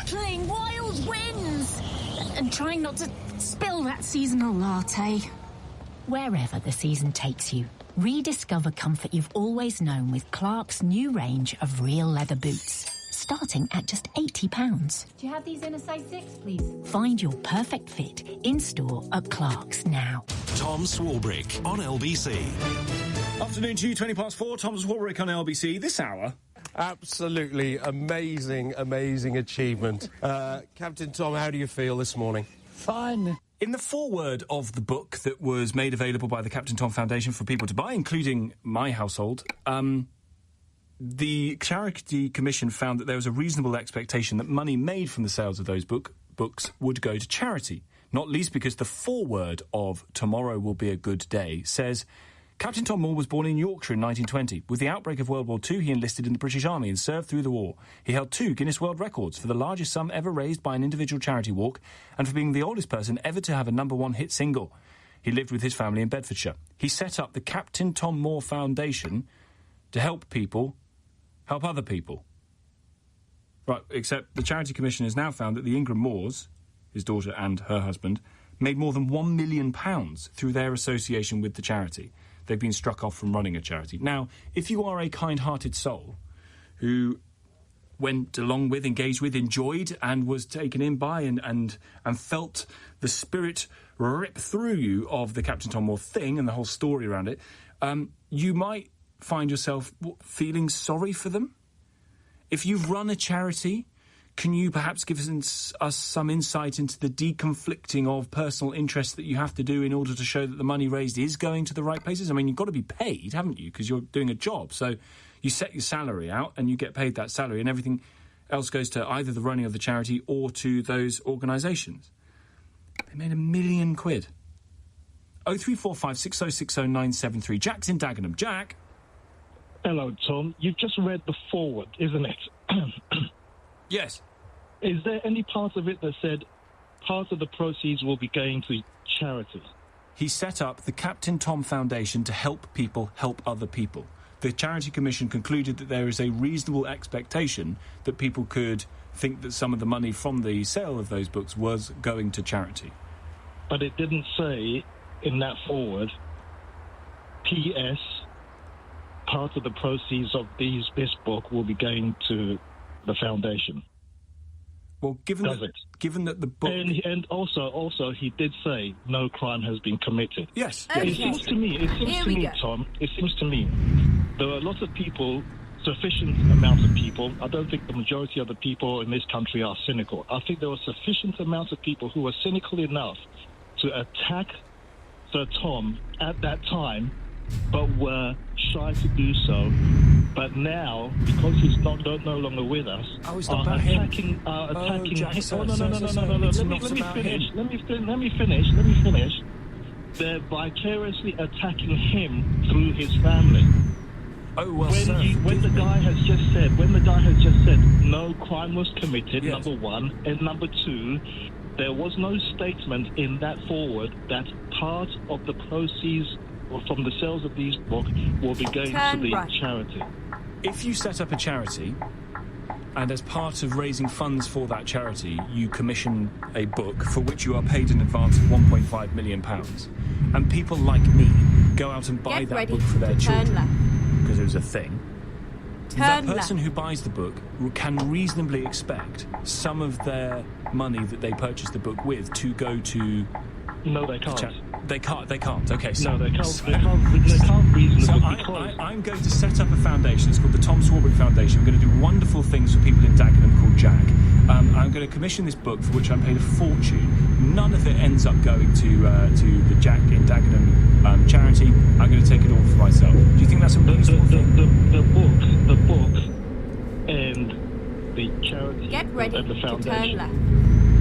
battling wild winds and trying not to spill that seasonal latte. Wherever the season takes you, rediscover comfort you've always known with Clark's new range of real leather boots, starting at just £80. Do you have these in a size 6, please? Find your perfect fit in-store at Clark's now. Tom Swarbrick on LBC. Afternoon to you, 4:20. Tom Swarbrick on LBC. This hour... Absolutely amazing achievement. Captain Tom, how do you feel this morning? Fine. In the foreword of the book that was made available by the Captain Tom Foundation for people to buy, including my household, the Charity Commission found that there was a reasonable expectation that money made from the sales of those books would go to charity, not least because the foreword of Tomorrow Will Be a Good Day says... Captain Tom Moore was born in Yorkshire in 1920. With the outbreak of World War II, he enlisted in the British Army and served through the war. He held 2 Guinness World Records for the largest sum ever raised by an individual charity walk and for being the oldest person ever to have a #1 hit single. He lived with his family in Bedfordshire. He set up the Captain Tom Moore Foundation to help people help other people. Right, except the Charity Commission has now found that the Ingram Moores, his daughter and her husband, made more than £1 million through their association with the charity. They've been struck off from running a charity. Now, if you are a kind-hearted soul who went along with, engaged with, enjoyed and was taken in by and felt the spirit rip through you of the Captain Tom Moore thing and the whole story around it, you might find yourself feeling sorry for them. If you've run a charity... Can you perhaps give us some insight into the deconflicting of personal interests that you have to do in order to show that the money raised is going to the right places? I mean, you've got to be paid, haven't you, because you're doing a job. So you set your salary out and you get paid that salary and everything else goes to either the running of the charity or to those organisations. They made £1 million. 0345 6060 973. Jack's in Dagenham. Jack? Hello, Tom. You've just read the foreword, isn't it? Yes. Is there any part of it that said part of the proceeds will be going to charity? He set up the Captain Tom Foundation to help people help other people. The Charity Commission concluded that there is a reasonable expectation that people could think that some of the money from the sale of those books was going to charity. But it didn't say in that foreword, P.S., part of the proceeds of this book will be going to the foundation. Well, given that the book... And also, he did say no crime has been committed. Yes. Okay. It seems to me, Tom, there are lots of people, sufficient amount of people. I don't think the majority of the people in this country are cynical. I think there are sufficient amounts of people who were cynical enough to attack Sir Tom at that time, but were shy to do so. But now, because he's no longer with us, are attacking him. No. Let me finish. They're vicariously attacking him through his family. Oh well, when the guy has just said no crime was committed, yes. number one, and number two, there was no statement in that foreword that part of the proceeds from the sales of these books will be going to the charity. If you set up a charity, and as part of raising funds for that charity, you commission a book for which you are paid in advance of £1.5 million, and people like me go out and buy that book for their children, because it was a thing, that person who buys the book can reasonably expect some of their money that they purchase the book with to go to... No, they can't. They can't. Okay, so... No, they can't reasonably. So I'm going to set up a foundation. It's called the Tom Swarbrick Foundation. I'm going to do wonderful things for people in Dagenham called Jack. I'm going to commission this book for which I'm paid a fortune. None of it ends up going to the Jack in Dagenham charity. I'm going to take it all for myself. Do you think that's a reasonable thing? The book and the charity and the foundation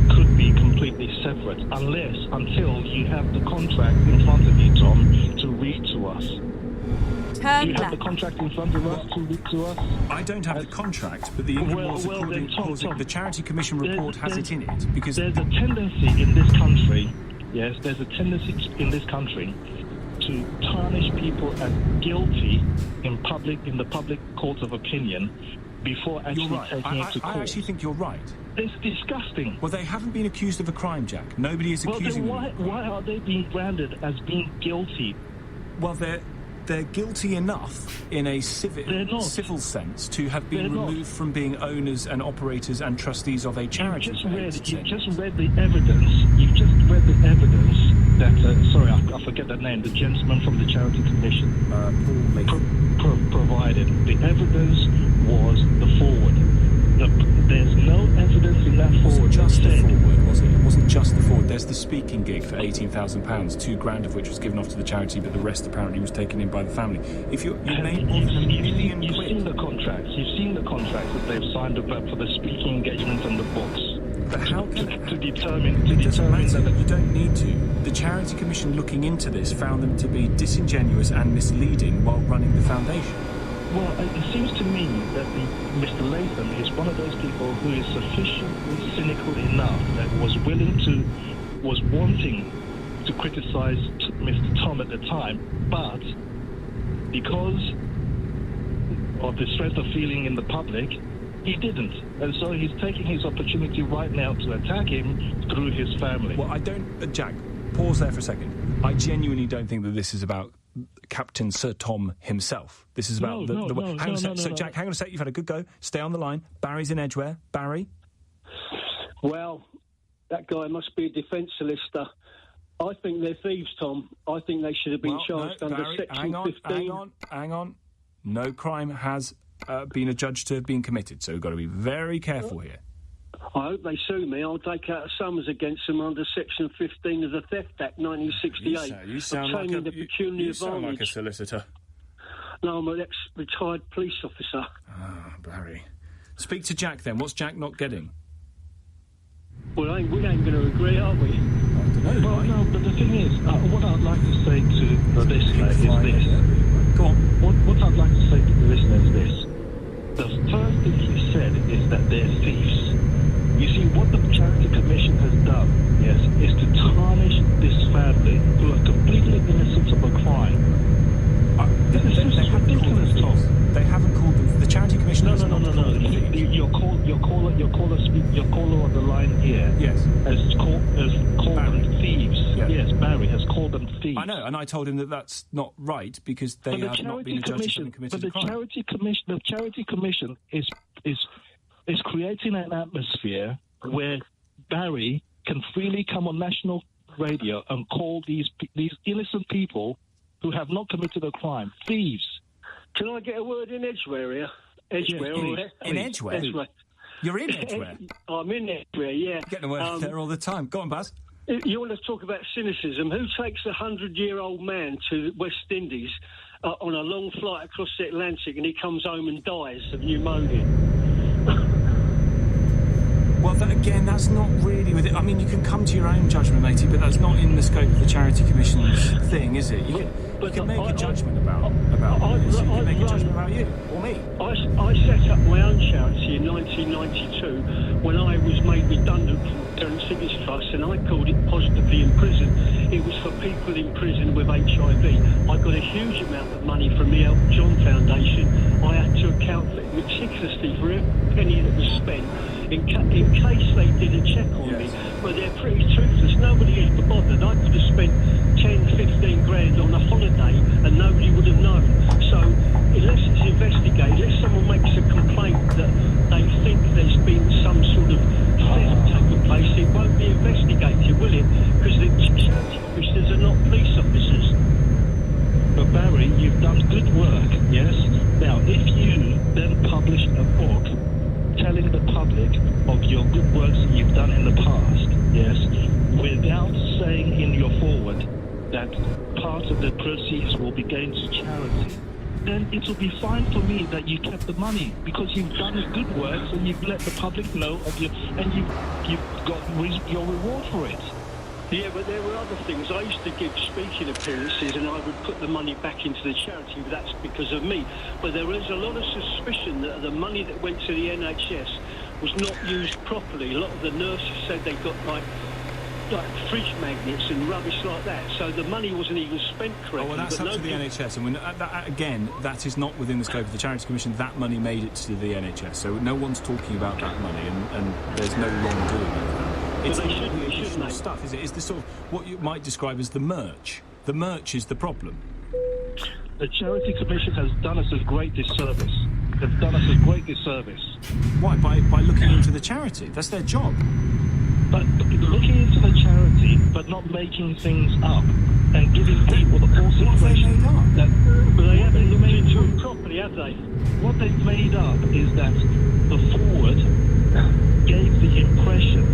could be completely separate until you have the contract in front of you, Tom, to read to us. Do you have the contract in front of us to read to us? I don't have the contract, but the the Charity Commission report has it in it, because there's a tendency in this country. Yes, there's a tendency in this country to tarnish people as guilty in the public court of opinion before actually taking it to court. I actually think you're right. It's disgusting. Well, they haven't been accused of a crime, Jack. Nobody is accusing them. Why are they being branded as being guilty? Well, they're guilty enough in a civil sense to have been removed from being owners and operators and trustees of a charity. You've just read the evidence. You've just read the evidence that, I forget the name, the gentleman from the Charity Commission provided. The evidence was the forward. There's no evidence in that forward. Just the forward, was it? It wasn't just the forward. There's the speaking gig for £18,000, £2,000 of which was given off to the charity, but the rest apparently was taken in by the family. If you made more than £1 million quid. You've seen the contracts. You've seen the contracts that they've signed about for the speaking engagements and the books. But how can to determine that you don't need to. The Charity Commission looking into this found them to be disingenuous and misleading while running the foundation. Well, it seems to me that Mr. Latham is one of those people who is sufficiently cynical enough that was wanting to criticise Mr. Tom at the time, but because of the strength of feeling in the public, he didn't. And so he's taking his opportunity right now to attack him through his family. Well, I don't... Jack, pause there for a second. I genuinely don't think that this is about Captain Sir Tom himself. This is about Jack, hang on a sec. You've had a good go. Stay on the line. Barry's in Edgware. Barry? Well, that guy must be a defence solicitor. I think they're thieves, Tom. I think they should have been charged under Barry, Section 15. Hang on. No crime has been adjudged to have been committed, so we've got to be very careful here. I hope they sue me. I'll take out a summons against them under Section 15 of the Theft Act 1968. You sound like a solicitor. No, I'm an ex-retired police officer. Ah, Barry. Speak to Jack then. What's Jack not getting? Well, we ain't going to agree, are we? I don't know. Well, no, but the thing is, what I'd like to say to the listener is this. Go on. What I'd like to say to the listener is this. The first thing he said is that they're thieves. You see, what the Charity Commission has done, yes, is to tarnish this family who are completely innocent of a crime. This is ridiculous, Tom. They haven't called them. The Charity Commission. No. Your caller on the line here. Yes. Has called them thieves. Yes, Barry has called them thieves. I know, and I told him that that's not right because they have not been adjudged to have committed a crime. The Charity Commission is creating an atmosphere where Barry can freely come on national radio and call these innocent people who have not committed a crime thieves. Can I get a word in Edgware here? Edgware. Yes, in Edgware? Edgware. You're in Edgware? I'm in Edgware, yeah. Getting away there all the time. Go on, Baz. You want to talk about cynicism? Who takes a 100-year-old man to West Indies on a long flight across the Atlantic and he comes home and dies of pneumonia? Well, that's not really with it. I mean, you can come to your own judgment, matey, but that's not in the scope of the Charity Commission's thing, is it? You can make a judgment about this. You can make a judgment about you or me. I set up my own charity in 1992 when I was made redundant from the Parents Cities Trust, and I called it Positively in Prison. It was for people in prison with HIV. I got a huge amount of money from the Elton John Foundation. I had to account for it meticulously for every penny that was spent. In case they did a check on me, but they're pretty toothless. Nobody is bothered. I could have spent 10, 15 grand on a holiday and nobody would have known. So unless it's investigated, unless someone makes a complaint that they think there's been some sort of theft taking place, it won't be investigated, will it? Because the charity commissioners are not police officers. But Barry, you've done good work, yes? Now, if you then publish a book telling the public of your good works that you've done in the past, yes, without saying in your forward that part of the proceeds will be given to charity, then it will be fine for me that you kept the money because you've done good works and you've let the public know of your, and you've got your reward for it. Yeah, but there were other things. I used to give speaking appearances and I would put the money back into the charity. That's because of me. But there is a lot of suspicion that the money that went to the NHS was not used properly. A lot of the nurses said they got, like fridge magnets and rubbish like that. So the money wasn't even spent correctly. Oh, well, that's up to the NHS. And again, that is not within the scope of the Charity Commission. That money made it to the NHS. So no one's talking about that money, and there's no wrongdoing with that. It's the additional stuff, is it? It's the sort of what you might describe as the merch. The merch is the problem. The Charity Commission has done us a great disservice. They've done us a great disservice. Why? By looking into the charity. That's their job. But looking into the charity, but not making things up and giving people the false impression that... But they haven't looked into it properly, have they? What they've made up is that the forward gave the impression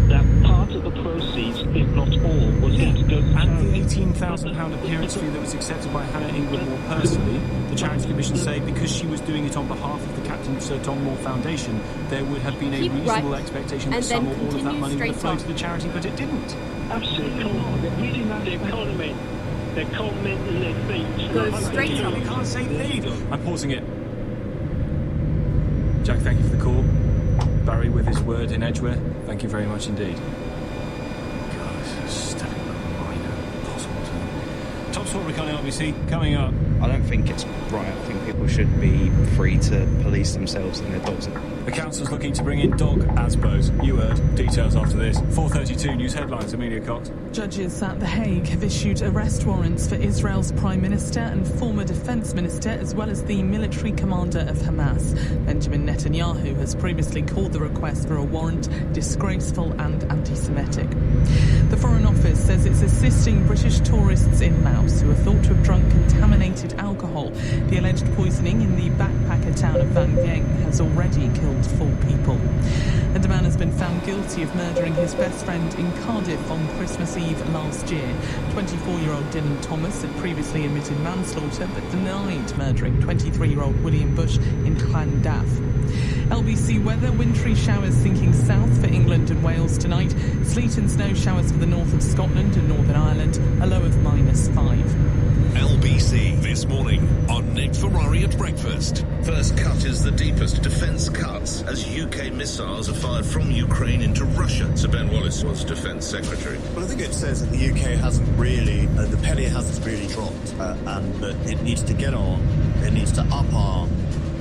that part of the proceeds, if not all, was going to go to charity. And the £18,000 appearance fee that was accepted by Hannah Ingram more personally, the Charity Commission say because she was doing it on behalf of the Captain Sir Tom Moore Foundation, there would have been a reasonable expectation that some or all of that money would have flowed to the charity, but it didn't. Absolutely. They're reading that economy. They're commenting their feet. Go straight on. You can't say lead. I'm pausing it. Jack, thank you for the call. Barry with his word in Edgware, thank you very much indeed. God, it's stepping on the line. Impossible to... Top Swarbrick on LBC, coming up. I don't think it's right. I think people should be free to police themselves and their dogs. The council's looking to bring in dog ASBOs. You heard. Details after this. 4:32 news headlines. Amelia Cox. Judges at The Hague have issued arrest warrants for Israel's Prime Minister and former Defence Minister, as well as the military commander of Hamas. Benjamin Netanyahu has previously called the request for a warrant disgraceful and anti-Semitic. The Foreign Office says it's assisting British tourists in Laos who are thought to have drunk contaminated alcohol. The alleged poisoning in the backpacker town of Van Vieng has already killed 4 people. And a man has been found guilty of murdering his best friend in Cardiff on Christmas Eve last year. 24-year-old Dylan Thomas had previously admitted manslaughter but denied murdering 23-year-old William Bush in Llandaff. LBC weather, wintry showers sinking south for England and Wales tonight. Sleet and snow showers for the north of Scotland and Northern Ireland, a low of -5. LBC This Morning on Nick Ferrari at breakfast. First cut is the deepest defence cuts as UK missiles are fired from Ukraine into Russia. Sir Ben Wallace was Defence Secretary. Well, I think it says that the UK hasn't really, the penny hasn't really dropped, and that it needs to get on, it needs to up our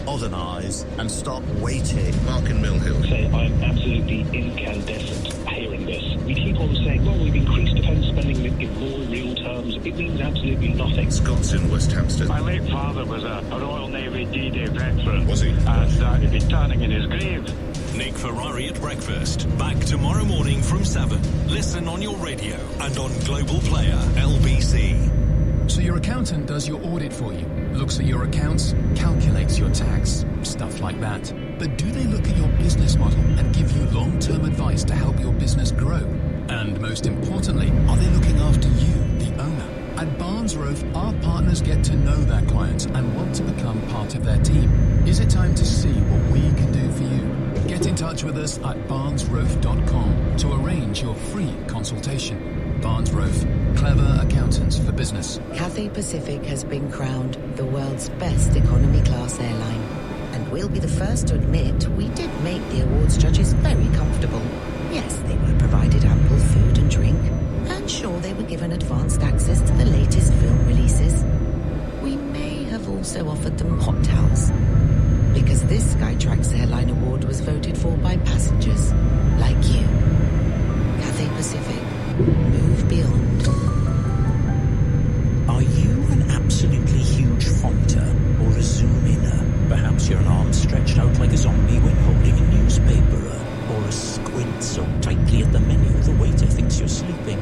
modernise and stop waiting. Mark in Mill Hill. Say, I'm absolutely incandescent hearing this. We keep on saying, well, we've increased defence spending in more real terms. It means absolutely nothing. Scott's in West Hampstead. My late father was a Royal Navy D-Day veteran. Was he? And he'd be turning in his grave. Nick Ferrari at breakfast. Back tomorrow morning from 7. Listen on your radio and on Global Player LBC. So your accountant does your audit for you, looks at your accounts, calculates your tax, stuff like that. But do they look at your business model and give you long-term advice to help your business grow? And most importantly, are they looking after you, the owner? At Barnes Roaf, our partners get to know their clients and want to become part of their team. Is it time to see what we can do for you? Get in touch with us at barnesroaf.com to arrange your free consultation. Barnes Roaf, clever accountants for business. Cathay Pacific has been crowned the world's best economy class airline. And we'll be the first to admit we did make the awards judges very comfortable. Yes, they were provided ample food and drink. And sure, they were given advanced access to the latest film releases. We may have also offered them hot towels. Because this Skytrax Airline Award was voted for by passengers like you. Cathay Pacific. Move beyond. Are you an absolutely huge fonter or a zoom-inner? Perhaps you're an arm stretched out like a zombie when holding a newspaper, or a squint so tightly at the menu the waiter thinks you're sleeping.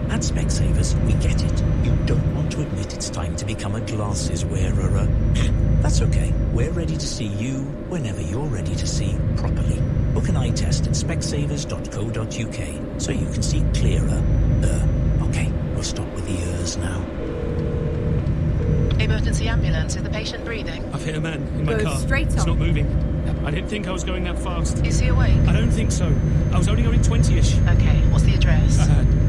At Specsavers, we get it. You don't want to admit it's time to become a glasses wearer. That's okay. We're ready to see you whenever you're ready to see properly. Book an eye test at specsavers.co.uk so you can see clearer. Okay, we'll stop with the ears now. Emergency ambulance. Is the patient breathing? I've hit a man in my car. Straight It's on. not moving. I didn't think I was going that fast. Is he awake? I don't think so. I was only going 20-ish. Okay, what's the address?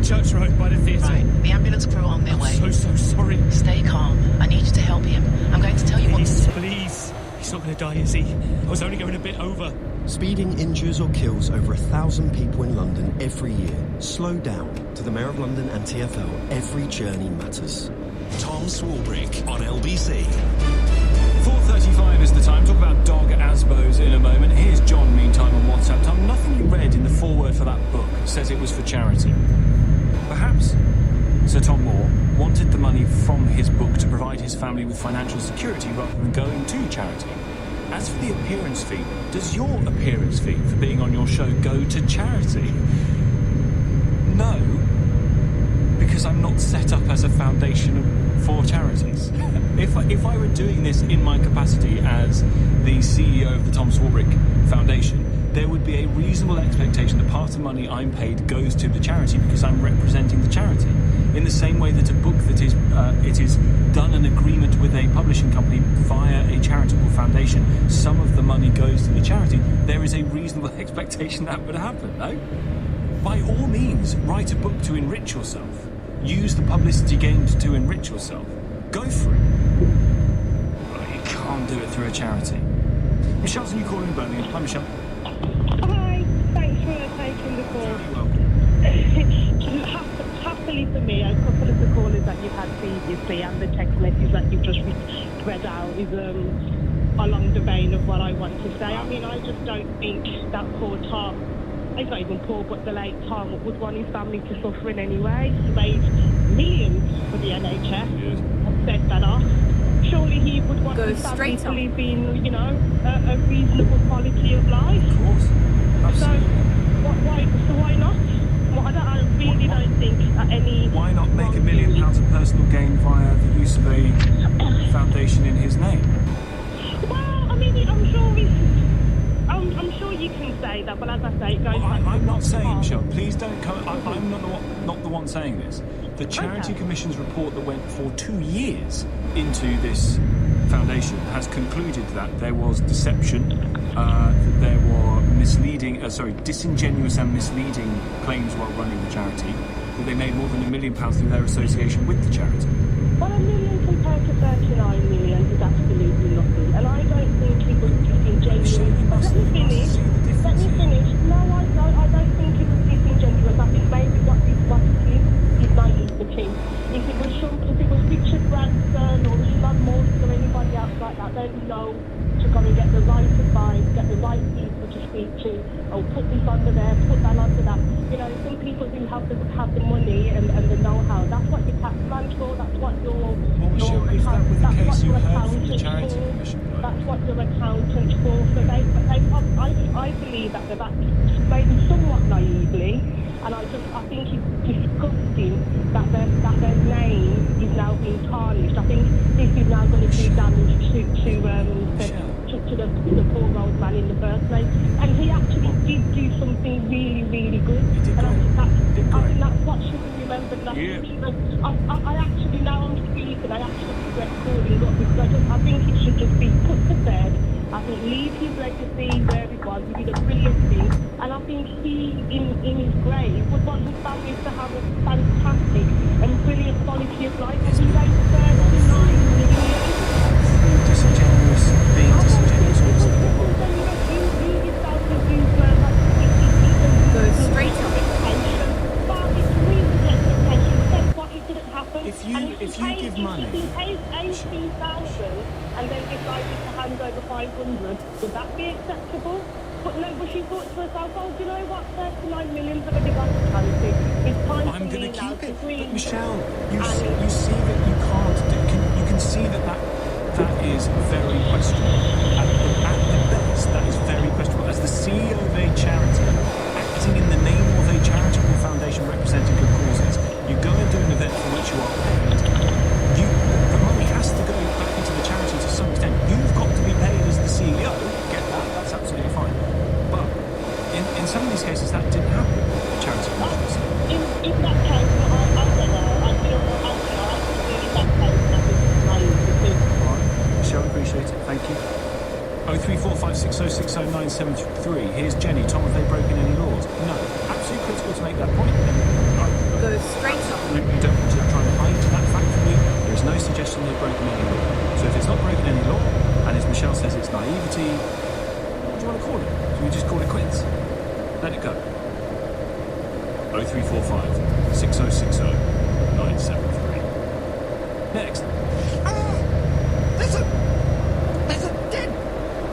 Church Road by the theatre. Right, the ambulance crew are on their way. So sorry. Stay calm. I need you to help him. I'm going to tell you what to do. Please. He's not going to die, is he? I was only going a bit over. Speeding injures or kills over 1,000 people in London every year. Slow down. To the Mayor of London and TfL, every journey matters. Tom Swarbrick on LBC. 4:35 is the time. Talk about dog asbos in a moment. Here's John, meantime, on WhatsApp. Tom, nothing you read in the foreword for that book says it was for charity. Perhaps Sir Tom Moore wanted the money from his book to provide his family with financial security rather than going to charity. As for the appearance fee, does your appearance fee for being on your show go to charity? No, because I'm not set up as a foundation for charities. If I were doing this in my capacity as the CEO of the Tom Swarbrick Foundation, there would be a reasonable expectation that part of the money I'm paid goes to the charity because I'm representing the charity. In the same way that a book that is it is done an agreement with a publishing company via a charitable foundation, some of the money goes to the charity, there is a reasonable expectation that would happen, no? By all means, write a book to enrich yourself. Use the publicity gained to enrich yourself. Go for it. But you can't do it through a charity. Michelle's a new caller in Birmingham. Hi, Michelle. Hi, thanks for taking the call. Happily for me, a couple of the callers that you've had previously and the text message that you've just read out is along the vein of what I want to say. I mean, I just don't think that poor Tom, he's not even poor, but the late Tom would want his family to suffer in any way. He raised millions for the NHS, set that off. Surely he would want his family to live in, you know, a reasonable quality of life. Of course. Absolutely. So why not? I really don't think that any... Why not make £1 million of personal gain via the use of a foundation in his name? Well, I mean, I'm sure you can say that, but as I say, it goes back to... I'm not saying, Michelle, please don't come... I'm not the one saying this. The Charity Commission's report that went for 2 years into this foundation has concluded that there was deception, that there were disingenuous and misleading claims while running the charity, that they made more than £1 million through their association with the charity. Well, $1 million compared to 39 million is absolutely nothing, and I don't think it was disingenuous. But let me finish. No, I don't think it was disingenuous. I think maybe what this was is naivety. If it was Richard Branson or Elon Musk or anybody else like that, they would know to go and get the right advice, get the right people to speak to, or put this under there, put that under that. You know, some people do have the money and the know-how. That's what your tax man's for, that's what your accountant's for. That's what your accountant's for. So I believe that they've acted maybe somewhat naively, and I think it's disgusting that their name is now being tarnished. I think this is now going to do damage to the poor old man in the first place. And he actually did do something really, really good. And I think that's what should be remembered. I actually, now I'm speaking, I actually regret calling up because I think it should just be put to bed. I think leave his legacy where it was. He did a brilliant thing. And I think he, in his grave, would want his family to have a fantastic and brilliant quality of life. And he raised 39 million. Disingenuous, being disingenuous. Go straight up. If you give money... If he pays 18,000 and then decided to hand over 500, would that be acceptable? But no, but she thought to herself, oh, do you know what, 39 million for the disaster charity. It's time for me now to breathe. But Michelle, you see that you can't... You can see that is very questionable. At the best, that is very questionable. As the CEO of a charity, acting in the name of a charitable foundation representing good causes, you go and do an event for which you are paid. The money has to go back into the charity to some extent. You've got to be paid as the CEO. Get that? That's absolutely fine. But in some of these cases, that didn't happen. The charity commissions. In that case, I don't know. I feel in that case that was naive. All right, Michelle, appreciate it. Thank you. 03456060973. Here's Jenny. Tom, have they broken any laws? No. Absolutely critical to make that point. Go straight up. You don't want to try and hide that fact from you. There is no suggestion they've broken any law. So if it's not broken any law, and it's Michelle says it's naivety. What do you want to call it? Do we just call it quits? Let it go. 0345 6060 973. Next. There's a dead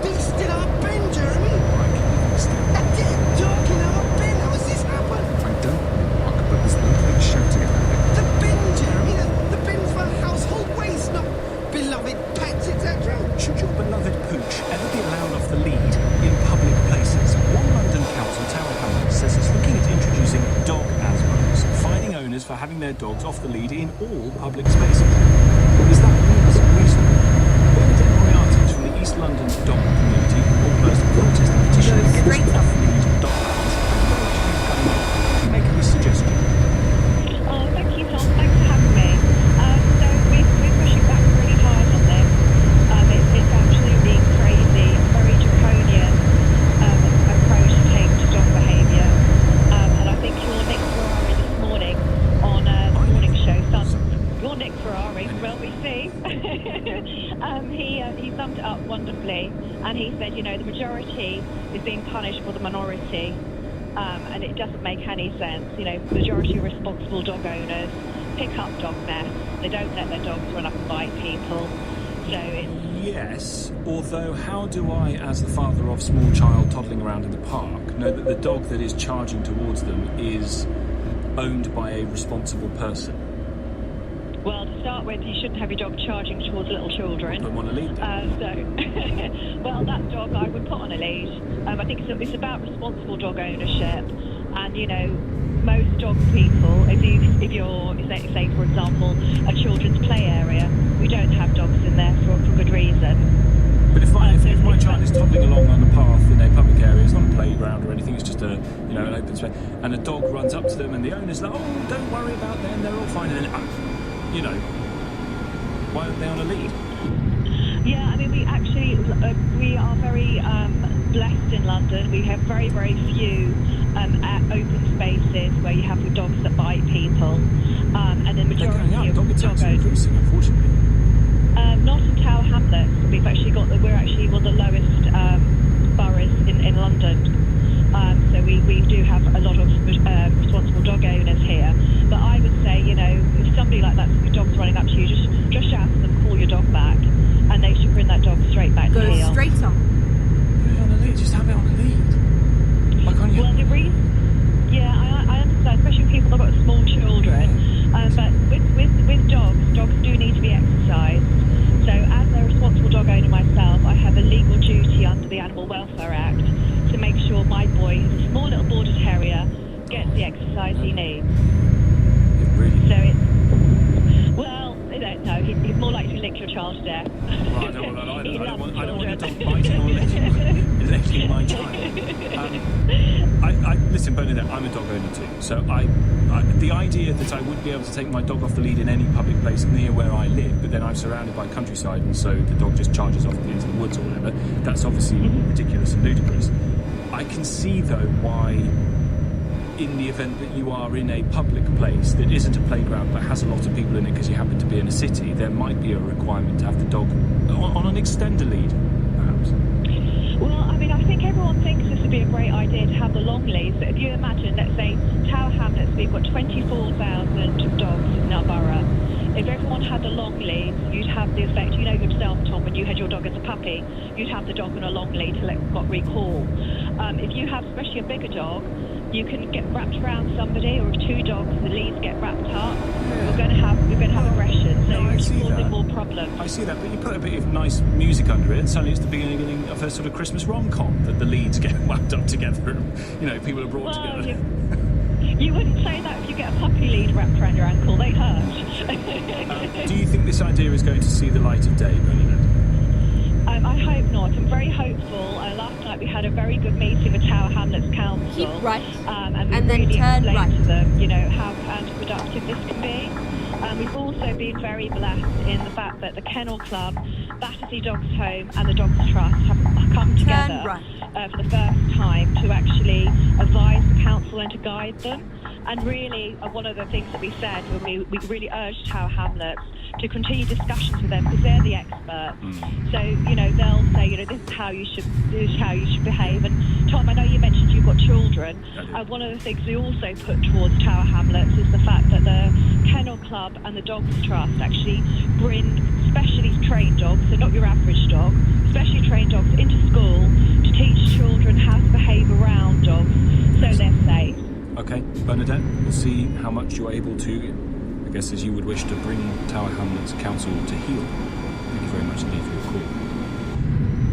beast in our bin, Jeremy. A dead dog in our bin. How has this happened? I don't know, Mark, but there's no point shouting about it. The bin, Jeremy. The bin's for household waste, not beloved pets, etc. Should your beloved pooch ever be allowed off the lead in public places? One London council, Tower Hamlets, says it's looking at introducing dog ASBOs, fining owners for having their dogs off the lead in all public spaces. Is that reasonable? Bernadette Moriarty from the East London dog community organised a protest petition against off-lead dog bans. To make this suggestion. Oh, thank you, Tom. Thanks for having me. So we're pushing back really hard on this. It's absolutely crazy, very draconian approach to take to dog behaviour. And I think your Nick Ferrari this morning on the morning show, your Nick Ferrari, well, we see. He summed it up wonderfully, and he said, the majority is being punished for the minority, and it doesn't make any sense. Majority of responsible dog owners pick up dog mess. They don't let their dogs run up and bite people. So it's... Yes, although how do I, as the father of small child toddling around in the park, know that the dog that is charging towards them is owned by a responsible person? Well, to start with, you shouldn't have your dog charging towards little children. Put them on a lead. Well, that dog I would put on a lead. I think it's about responsible dog ownership. And, most dog people, if you're, say, for example, a children's play area, we don't have dogs in there for good reason. But if my child is toddling along on a path in a public area, it's not a playground or anything, it's just an open space, and a dog runs up to them and the owner's like, oh, don't worry about them, they're all fine, and then, why aren't they on a lead? Yeah, I mean, we are very blessed in London. We have very, very few open spaces where you have dogs that bite people, and the majority of dog owners. Increasing, unfortunately. Not in Tower Hamlets. We're actually one of the lowest boroughs in London. So we do have a lot of responsible dog owners here. But I would say, if somebody like that, your dog's running up to you, just shout at them, call your dog back, and they should bring that dog straight back to heel. Go straight on. Put it on a lead. Just have it on a lead. Why can't you? Well, I understand, especially with people that have got small children. But with dogs do need to be exercised. So as a responsible dog owner myself, I have a legal duty under the Animal Welfare Act to make sure my boy, who's a small little border terrier, gets the exercise he needs. So it's... Well, no, he's more likely to lick your child to death. Well, I don't want a dog biting or licking my child. Listen, Bernadette, I'm a dog owner too. So the idea that I would be able to take my dog off the lead in any public place near where I live, but then I'm surrounded by countryside and so the dog just charges off into the woods or whatever, that's obviously ridiculous and ludicrous. I can see, though, why in the event that you are in a public place that isn't a playground but has a lot of people in it because you happen to be in a city, there might be a requirement to have the dog on an extender lead, perhaps. Well, I mean, I think everyone thinks this would be a great idea to have the long leads. But if you imagine, let's say, Tower Hamlets, we've got 24,000 dogs in our borough. If everyone had the long leads, you'd have the effect, yourself, Tom, when you had your dog as a puppy, you'd have the dog on a long lead till it got recall. If you have, especially a bigger dog, you can get wrapped around somebody, or if two dogs, the leads get wrapped up, you're going to have aggression, so you're causing more problems. I see that, but you put a bit of nice music under it, and suddenly it's the beginning of a sort of Christmas rom-com, that the leads get wrapped up together, and, people are brought together. You wouldn't say that if you get a puppy lead wrapped around your ankle, they hurt. Do you think this idea is going to see the light of day, Bernadette? I hope not. I'm very hopeful. Last night we had a very good meeting with Tower Hamlets Council. Keep right, and we then really turn explained right. to them, how counterproductive this can be. We've also been very blessed in the fact that the Kennel Club, Battersea Dogs Home and the Dogs Trust have come together for the first time to actually advise the council and to guide them. And really, one of the things that we said when we really urged Tower Hamlets to continue discussions with them because they're the experts. So, they'll say, this is how you should behave. And Tom, I know you mentioned you've got children. One of the things we also put towards Tower Hamlets is the fact that the Kennel Club and the Dogs Trust actually bring specially trained dogs, so not your average dog, specially trained dogs into school to teach children how to behave around dogs so they're safe. Okay, Bernadette, we'll see how much you're able to, I guess as you would wish, to bring Tower Hamlets Council to heel. Thank you very much indeed for your call.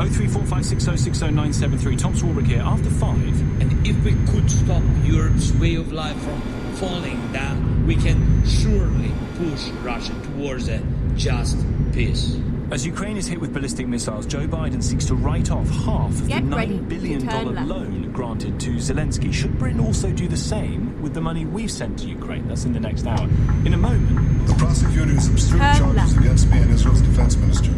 03456060973. Tom Swarbrick here. After 5. And if we could stop Europe's way of life from falling down, we can surely push Russia towards a just peace. As Ukraine is hit with ballistic missiles, Joe Biden seeks to write off half of the $9 billion loan granted to Zelensky. Should Britain also do the same with the money we've sent to Ukraine? That's in the next hour. In a moment... The prosecutors have strict charges against me and Israel's defense minister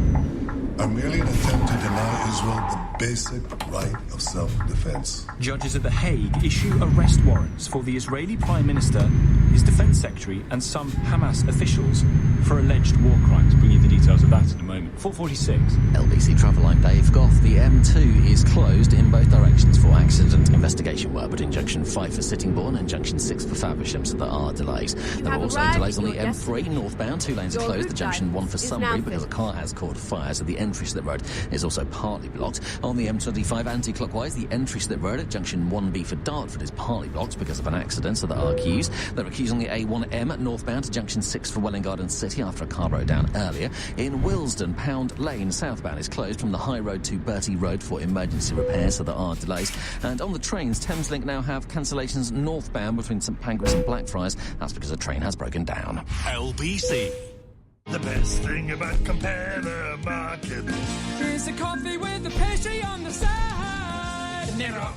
are merely an attempt to deny Israel the basic right of self-defense. Judges at The Hague issue arrest warrants for the Israeli Prime Minister, his defense secretary and some Hamas officials for alleged war crimes. Bring you the details of that in a moment. 4:46. LBC Travel, I'm Dave Goff. The M2 is closed in both directions for accident investigation work, but in Junction 5 for Sittingbourne and Junction 6 for Faversham, so there are delays. There are also delays on the M3 northbound. 2 lanes are closed. The Junction 1 for Sunbury because a car has caught fire, so the entry slip road is also partly blocked. On the M25 anti-clockwise, the entry slip road at Junction 1B for Dartford is partly blocked because of an accident, so there are queues. There are queues on the A1M northbound to Junction 6 for Welwyn Garden City after a car broke down earlier. In Willesden, Pound Lane southbound is closed from the High Road to Bertie Road for emergency repairs, so there are delays. And on the trains, Thameslink now have cancellations northbound between St Pancras and Blackfriars. That's because a train has broken down. LBC. The best thing about Compare Market is the coffee with the pastry on the side. Nero,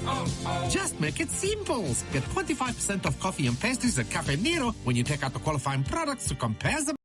Just make it simple. Get 25% off coffee and pastries at Cafe Nero when you take out the qualifying products to Compare the